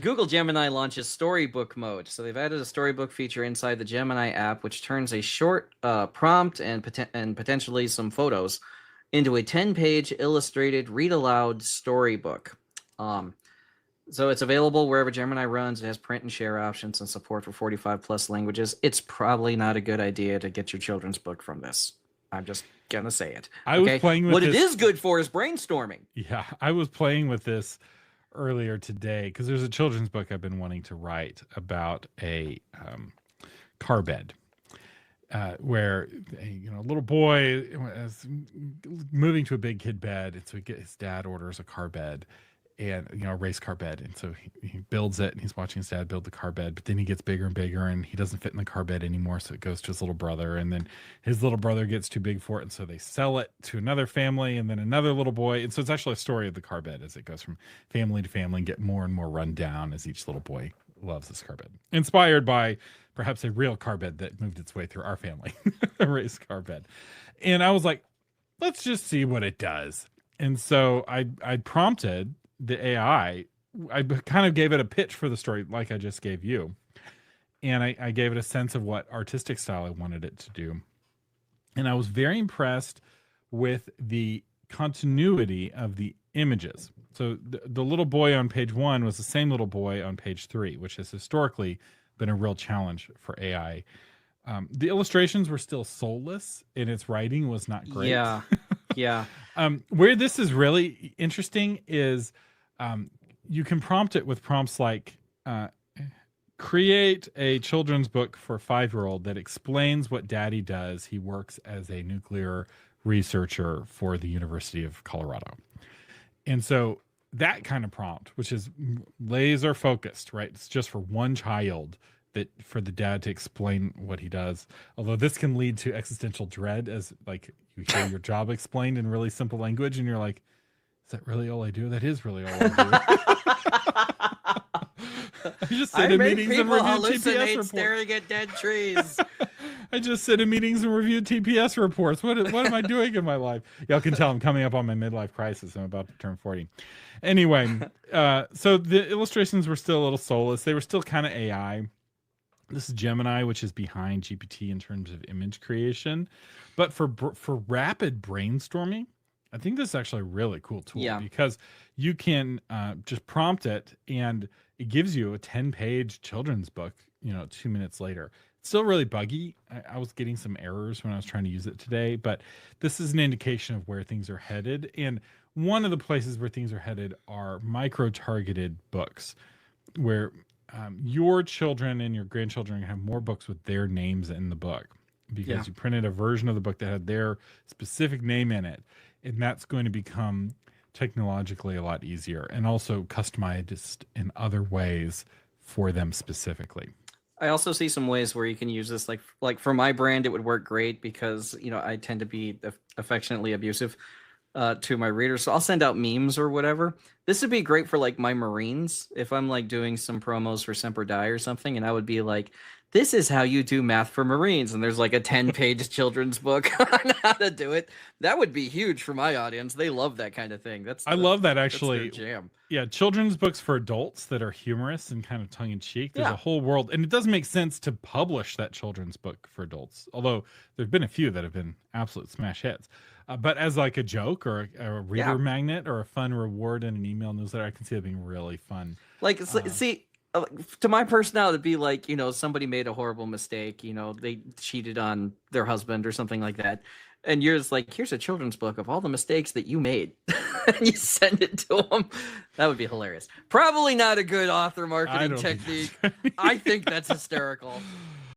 Google Gemini launches Storybook mode. So they've added a Storybook feature inside the Gemini app, which turns a short prompt and potentially some photos into a 10-page illustrated read-aloud storybook. So it's available wherever Gemini runs. It has print and share options and support for 45 plus languages. It's probably not a good idea to get your children's book from this. I'm just gonna say it. I was playing with what this. It is good for is brainstorming. Yeah, I was playing with this earlier today because there's a children's book I've been wanting to write about a car bed. Where a little boy is moving to a big kid bed, and so his dad orders a car bed, and a race car bed, and so he builds it, and he's watching his dad build the car bed, but then he gets bigger and bigger, and he doesn't fit in the car bed anymore, so it goes to his little brother, and then his little brother gets too big for it, and so they sell it to another family, and then another little boy, and so it's actually a story of the car bed as it goes from family to family and get more and more run down as each little boy loves this car bed. Inspired by perhaps a real car bed that moved its way through our family, a race car bed. And I was like, let's just see what it does. And so I prompted the AI. I kind of gave it a pitch for the story like I just gave you. And I gave it a sense of what artistic style I wanted it to do. And I was very impressed with the continuity of the images. So the little boy on page 1 was the same little boy on page 3, which has historically been a real challenge for AI. The illustrations were still soulless, and its writing was not great. Yeah. Where this is really interesting is you can prompt it with prompts like create a children's book for a 5-year-old that explains what daddy does. He works as a nuclear researcher for the University of Colorado. And so that kind of prompt, which is laser focused, right? It's just for one child, that for the dad to explain what he does. Although this can lead to existential dread as like you hear your job explained in really simple language and you're like, is that really all I do? That is really all I do. I just sit in meetings and review TPS reports. Staring at dead trees. I just sit in meetings and review TPS reports. What am I doing in my life? Y'all can tell I'm coming up on my midlife crisis. I'm about to turn 40. Anyway, so the illustrations were still a little soulless. They were still kind of AI. This is Gemini, which is behind GPT in terms of image creation. But for rapid brainstorming, I think this is actually a really cool tool because you can just prompt it and it gives you a 10-page children's book, 2 minutes later. It's still really buggy. I was getting some errors when I was trying to use it today, but this is an indication of where things are headed. And one of the places where things are headed are micro-targeted books where your children and your grandchildren have more books with their names in the book because you printed a version of the book that had their specific name in it. And that's going to become technologically a lot easier and also customized in other ways for them specifically. I also see some ways where you can use this, like for my brand, it would work great because, I tend to be affectionately abusive to my readers. So I'll send out memes or whatever. This would be great for like my Marines. If I'm like doing some promos for Semper Die or something, and I would be like, this is how you do math for Marines. And there's like a 10-page children's book on how to do it. That would be huge for my audience. They love that kind of thing. I love that actually. That's their jam. Yeah. Children's books for adults that are humorous and kind of tongue in cheek. There's a whole world, and it doesn't make sense to publish that children's book for adults. Although there've been a few that have been absolute smash hits. But as like a joke or a reader magnet or a fun reward in an email newsletter, I can see it being really fun. Like, to my personality, it'd be like, somebody made a horrible mistake. They cheated on their husband or something like that. And you're just like, here's a children's book of all the mistakes that you made. And you send it to them. That would be hilarious. Probably not a good author marketing technique. I think that's hysterical.